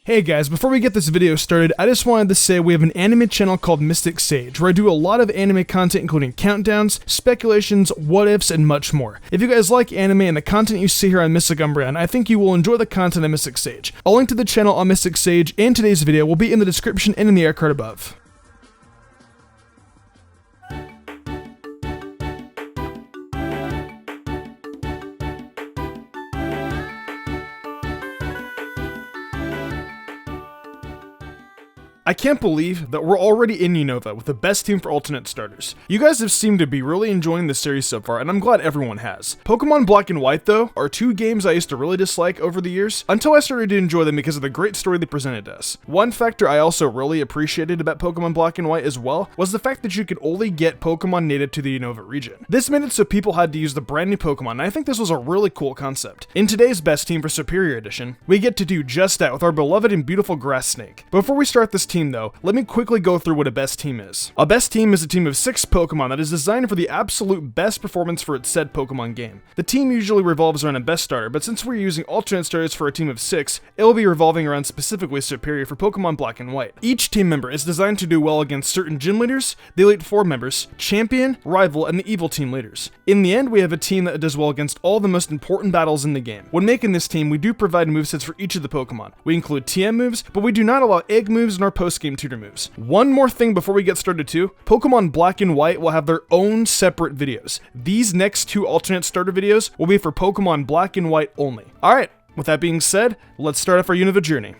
Hey guys, before we get this video started, I just wanted to say we have an anime channel called Mystic Sage, where I do a lot of anime content including countdowns, speculations, what-ifs, and much more. If you guys like anime and the content you see here on Mystic Umbreon, I think you will enjoy the content of Mystic Sage. A link to the channel on Mystic Sage and today's video will be in the description and in the air card above. I can't believe that we're already in Unova with the best team for alternate starters. You guys have seemed to be really enjoying this series so far, and I'm glad everyone has. Pokemon Black and White, though, are two games I used to really dislike over the years, until I started to enjoy them because of the great story they presented to us. One factor I also really appreciated about Pokemon Black and White as well was the fact that you could only get Pokemon native to the Unova region. This made it so people had to use the brand new Pokemon, and I think this was a really cool concept. In today's best team for Superior Edition, we get to do just that with our beloved and beautiful Grass Snake. Before we start this team though, let me quickly go through what a best team is. A best team is a team of 6 Pokemon that is designed for the absolute best performance for its said Pokemon game. The team usually revolves around a best starter, but since we're using alternate starters for a team of 6, it will be revolving around specifically Superior for Pokemon Black and White. Each team member is designed to do well against certain gym leaders, the Elite Four members, champion, rival, and the evil team leaders. In the end, we have a team that does well against all the most important battles in the game. When making this team, we do provide movesets for each of the Pokemon. We include TM moves, but we do not allow egg moves in our post-game tutor moves. One more thing before we get started too, Pokemon Black and White will have their own separate videos. These next 2 alternate starter videos will be for Pokemon Black and White only. Alright, with that being said, let's start off our Unova journey.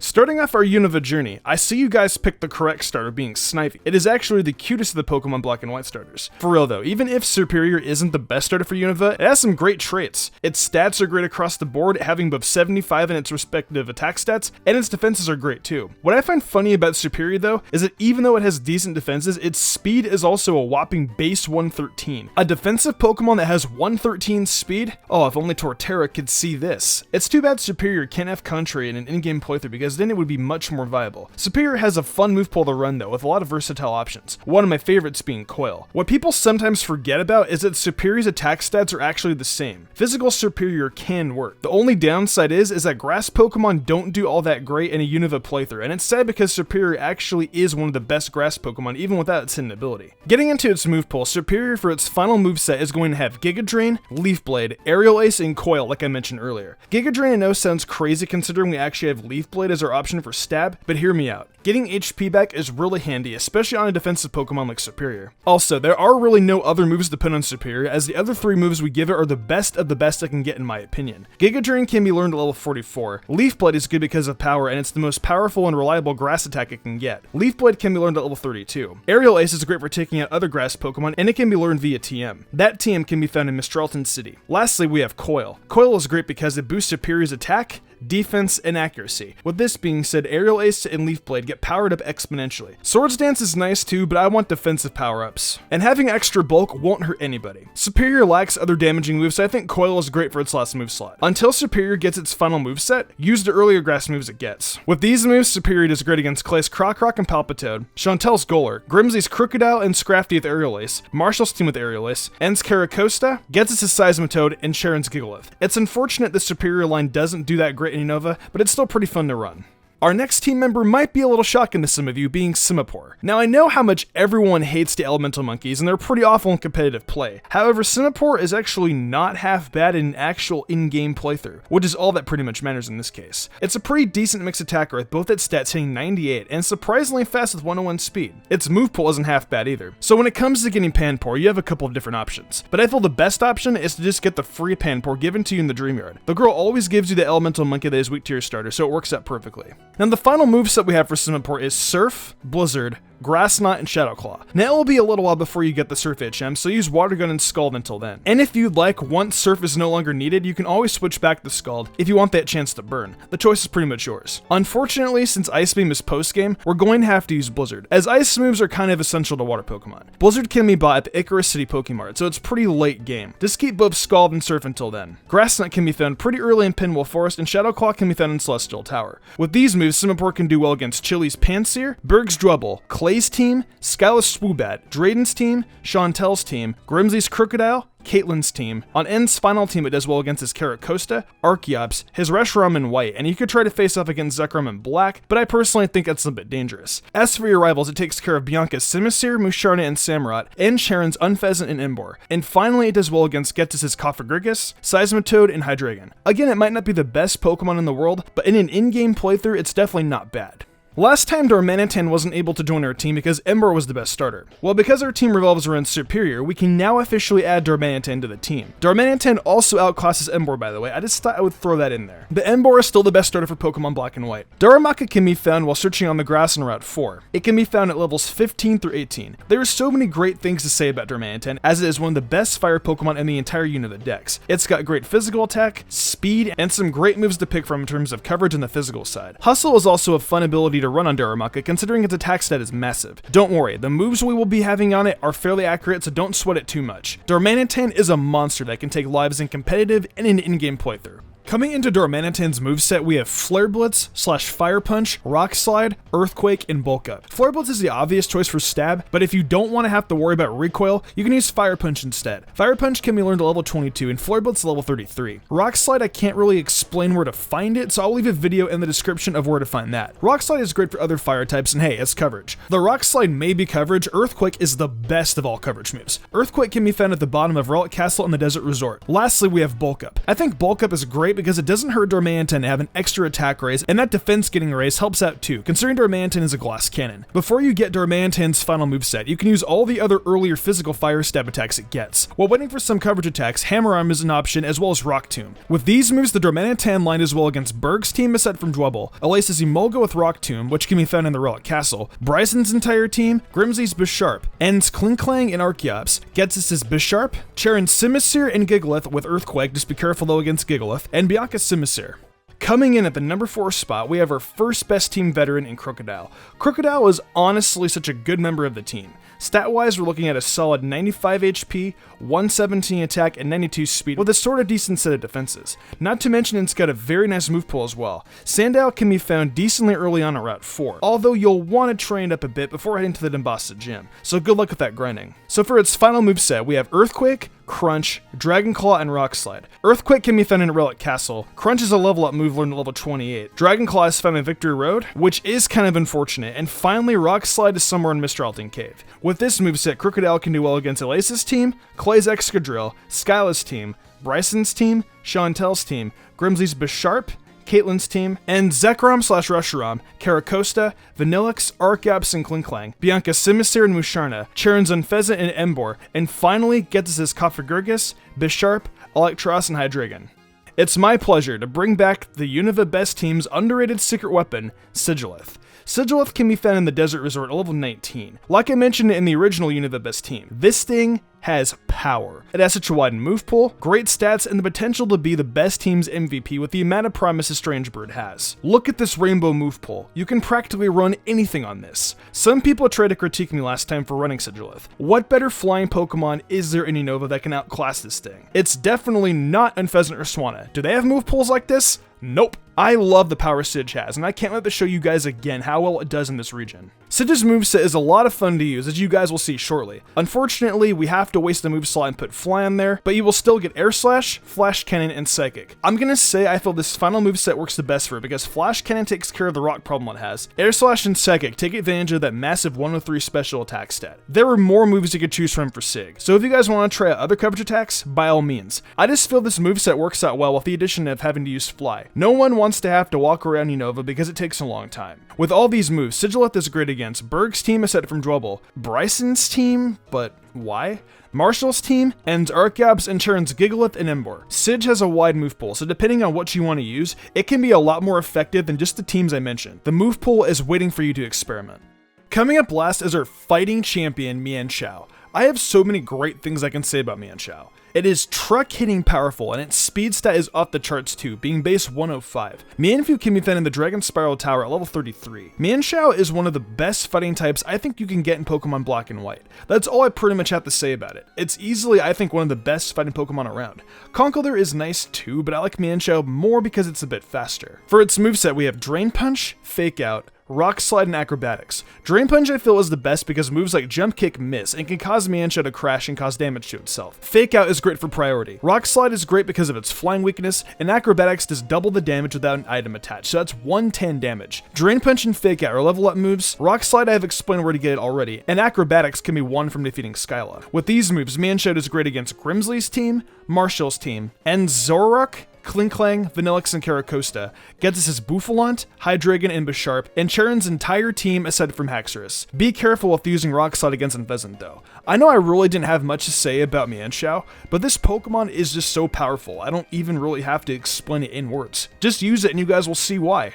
Starting off our Unova journey, I see you guys picked the correct starter being Snivy. It is actually the cutest of the Pokemon Black and White starters. For real though, even if Superior isn't the best starter for Unova, it has some great traits. Its stats are great across the board, having above 75 in its respective attack stats, and its defenses are great too. What I find funny about Superior though, is that even though it has decent defenses, its speed is also a whopping base 113. A defensive Pokemon that has 113 speed? Oh, if only Torterra could see this. It's too bad Superior can't have Contrary in an in-game playthrough because then it would be much more viable. Superior has a fun move pool to run though, with a lot of versatile options, one of my favorites being Coil. What people sometimes forget about is that Superior's attack stats are actually the same. Physical Superior can work. The only downside is that grass Pokemon don't do all that great in a Unova playthrough, and it's sad because Superior actually is one of the best grass Pokemon even without its hidden ability. Getting into its move pool, Superior for its final moveset is going to have Giga Drain, Leaf Blade, Aerial Ace, and Coil like I mentioned earlier. Giga Drain I know sounds crazy considering we actually have Leaf Blade as our option for stab, but hear me out. Getting HP back is really handy, especially on a defensive Pokemon like Superior. Also, there are really no other moves to put on Superior, as the other 3 moves we give it are the best of the best I can get in my opinion. Giga Drain can be learned at level 44. Leaf Blade is good because of power, and it's the most powerful and reliable grass attack it can get. Leaf Blade can be learned at level 32. Aerial Ace is great for taking out other grass Pokemon, and it can be learned via TM. That TM can be found in Mistralton City. Lastly, we have Coil. Coil is great because it boosts Superior's attack, defense, and accuracy. With this being said, Aerial Ace and Leaf Blade get powered up exponentially. Swords Dance is nice too, but I want defensive power-ups. And having extra bulk won't hurt anybody. Superior lacks other damaging moves, so I think Coil is great for its last move slot. Until Superior gets its final moveset, use the earlier grass moves it gets. With these moves, Superior does great against Clay's Crocrock and Palpitoad, Chantel's Golurk, Grimsley's Crocodile and Scrafty with Aerial Ace, Marshall's team with Aerial Ace, En's Caracosta, Gets' Seismitoad, and Sharon's Gigalith. It's unfortunate the Superior line doesn't do that great in Unova, but it's still pretty fun to run. Our next team member might be a little shocking to some of you, being Simipour. Now I know how much everyone hates the elemental monkeys, and they're pretty awful in competitive play. However, Simipour is actually not half bad in an actual in-game playthrough, which is all that pretty much matters in this case. It's a pretty decent mixed attacker with both its stats hitting 98 and surprisingly fast with 101 speed. Its move pool isn't half bad either. So when it comes to getting Panpour, you have a couple of different options. But I feel the best option is to just get the free Panpour given to you in the Dream Yard. The girl always gives you the elemental monkey that is weak to your starter, so it works out perfectly. Now the final moveset we have for Simipour is Surf, Blizzard, Grass Knot, and Shadow Claw. Now it will be a little while before you get the Surf HM, so use Water Gun and Scald until then. And if you'd like, once Surf is no longer needed, you can always switch back to Scald if you want that chance to burn. The choice is pretty much yours. Unfortunately, since Ice Beam is post-game, we're going to have to use Blizzard, as Ice moves are kind of essential to Water Pokemon. Blizzard can be bought at the Icarus City Pokemart, so it's pretty late game. Just keep both Scald and Surf until then. Grass Knot can be found pretty early in Pinwheel Forest, and Shadow Claw can be found in Celestial Tower. With these moves, Simipour can do well against Chili's Pansear, Berg's Drubble, Clay's team, Skyla's Swoobat, Drayden's team, Chantel's team, Grimsley's Crocodile, Caitlyn's team. On N's final team, it does well against his Carracosta, Archeops, his Reshiram in white, and you could try to face off against Zekrom in black, but I personally think that's a bit dangerous. As for your rivals, it takes care of Bianca's Simisear, Musharna, and Samurott, and Charon's Unfezant and Emboar. And finally, it does well against Ghetsis' Cofagrigus, Seismitoad, and Hydreigon. Again, it might not be the best Pokemon in the world, but in an in-game playthrough, it's definitely not bad. Last time Darmanitan wasn't able to join our team because Emboar was the best starter. Well, because our team revolves around Serperior, we can now officially add Darmanitan to the team. Darmanitan also outclasses Emboar, by the way. I just thought I would throw that in there. But Emboar is still the best starter for Pokemon Black and White. Darumaka can be found while searching on the grass in Route 4. It can be found at levels 15 through 18. There are so many great things to say about Darmanitan, as it is one of the best fire Pokemon in the entire Unova Dex. It's got great physical attack, speed, and some great moves to pick from in terms of coverage on the physical side. Hustle is also a fun ability to run on Darumaka, considering its attack stat is massive. Don't worry, the moves we will be having on it are fairly accurate, so don't sweat it too much. Darmanitan is a monster that can take lives in competitive and in in-game playthrough. Coming into Darmanitan's moveset, we have Flare Blitz, Fire Punch, Rock Slide, Earthquake, and Bulk Up. Flare Blitz is the obvious choice for stab, but if you don't want to have to worry about recoil, you can use Fire Punch instead. Fire Punch can be learned to level 22, and Flare Blitz level 33. Rock Slide, I can't really explain where to find it, so I'll leave a video in the description of where to find that. Rock Slide is great for other fire types, and hey, it's coverage. The Rock Slide may be coverage, Earthquake is the best of all coverage moves. Earthquake can be found at the bottom of Relic Castle in the Desert Resort. Lastly, we have Bulk Up. I think Bulk Up is great because it doesn't hurt Darmanitan to have an extra attack raise, and that defense getting raised helps out too, considering Darmanitan is a glass cannon. Before you get Darmanitan's final moveset, you can use all the other earlier physical fire stab attacks it gets. While waiting for some coverage attacks, Hammer Arm is an option, as well as Rock Tomb. With these moves, the Darmanitan line is well against Berg's team aside from Dwebble, Alace's Emolga with Rock Tomb, which can be found in the Relic Castle, Bryson's entire team, Grimsley's Bisharp, N's Klinklang and Archeops, Ghetsis' Bisharp, Charon's Simisear and Gigalith with Earthquake, just be careful though against Gigalith, and Bianca's Simisear. Coming in at the number 4 spot, we have our first best team veteran in Crocodile. Crocodile is honestly such a good member of the team. Stat-wise, we're looking at a solid 95 HP, 117 attack, and 92 speed, with a sort of decent set of defenses. Not to mention it's got a very nice move pool as well. Sandile can be found decently early on in Route 4, although you'll want to train up a bit before heading to the Dambasa gym, so good luck with that grinding. So for its final moveset, we have Earthquake, Crunch, Dragon Claw, and Rock Slide. Earthquake can be found in Relic Castle. Crunch is a level up move learned at level 28. Dragon Claw is found in Victory Road, which is kind of unfortunate. And finally, Rock Slide is somewhere in Mr. Alton Cave. With this moveset, Crocodile can do well against Alace's team, Clay's Excadrill, Skyla's team, Bryson's team, Chantel's team, Grimsley's Bisharp, Caitlyn's team, and Zekrom/Reshiram, Carracosta, Vanillix, Archeops, and Klinklang, Bianca's Simisear and Musharna, Charon's Unfezant and Emboar, and finally Ghetsis' Cofagrigus, Bisharp, Electros, and Hydreigon. It's my pleasure to bring back the Unova Best Team's underrated secret weapon, Sigilyph. Sigilyph can be found in the Desert Resort at level 19. Like I mentioned in the original Unova Best Team, this thing has power. It has such a wide move pool, great stats, and the potential to be the best team's MVP with the amount of promises Strangebird has. Look at this rainbow move pool. You can practically run anything on this. Some people tried to critique me last time for running Sigilyph. What better flying Pokemon is there in Unova that can outclass this thing? It's definitely not Unfezant or Swanna. Do they have move pools like this? Nope. I love the power Sig has, and I can't wait to show you guys again how well it does in this region. Sig's moveset is a lot of fun to use, as you guys will see shortly. Unfortunately, we have to waste the move slot and put Fly on there, but you will still get Air Slash, Flash Cannon, and Psychic. I'm gonna say I feel this final moveset works the best for it, because Flash Cannon takes care of the rock problem it has. Air Slash and Psychic take advantage of that massive 103 special attack stat. There are more moves you could choose from for Sig, so if you guys want to try out other coverage attacks, by all means. I just feel this moveset works out well with the addition of having to use Fly. No one wants to have to walk around Unova because it takes a long time. With all these moves, Sigilyph is great against Berg's team aside from Dwebble, Bryson's team, but why? Marshall's team, and Archeops and Charon's Gigalith and Emboar. Sig has a wide move pool, so depending on what you want to use, it can be a lot more effective than just the teams I mentioned. The move pool is waiting for you to experiment. Coming up last is our fighting champion, Mienshao. I have so many great things I can say about Mienshao. It is truck hitting powerful, and its speed stat is off the charts too, being base 105. Mienfoo can be found in the Dragon Spiral Tower at level 33. Mienshao is one of the best fighting types I think you can get in Pokemon Black and White. That's all I pretty much have to say about it. It's easily, I think, one of the best fighting Pokemon around. Conkeldurr is nice too, but I like Mienshao more because it's a bit faster. For its moveset, we have Drain Punch, Fake Out, Rock Slide and Acrobatics. Drain Punch I feel is the best because moves like Jump Kick miss and can cause Mienshao to crash and cause damage to itself. Fake Out is great for priority. Rock Slide is great because of its flying weakness, and Acrobatics does double the damage without an item attached, so that's 110 damage. Drain Punch and Fake Out are level up moves. Rock Slide I have explained where to get it already, and Acrobatics can be won from defeating Skyla. With these moves, Mienshao is great against Grimsley's team, Marshall's team, and Zoroark, Klinklang, Vanillix, and Caracosta, gets us his Bouffalant, Hydreigon, and Bisharp, and Charon's entire team aside from Haxorus. Be careful with using Rock Slide against Unfezant though. I know I really didn't have much to say about Mienshao, but this Pokemon is just so powerful, I don't even really have to explain it in words. Just use it and you guys will see why.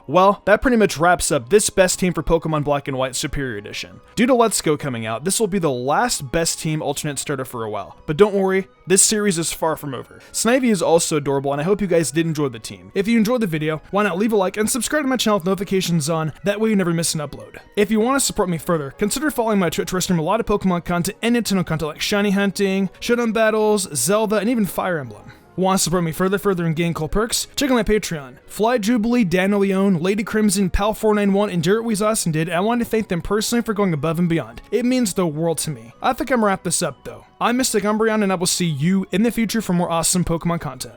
Well, that pretty much wraps up this best team for Pokemon Black and White Superior Edition. Due to Let's Go coming out, this will be the last best team alternate starter for a while. But don't worry, this series is far from over. Snivy is also adorable, and I hope you guys did enjoy the team. If you enjoyed the video, why not leave a like and subscribe to my channel with notifications on, that way you never miss an upload. If you want to support me further, consider following my Twitch where I stream a lot of Pokemon content and Nintendo content like Shiny Hunting, Showdown Battles, Zelda, and even Fire Emblem. Want to support me further and gain cool perks? Check out my Patreon. Fly Jubilee, Daniel Leone, Lady Crimson, Pal491, and Jarrett Weezawson did, and I want to thank them personally for going above and beyond. It means the world to me. I think I'm gonna wrap this up though. I'm Mystic Umbreon, and I will see you in the future for more awesome Pokemon content.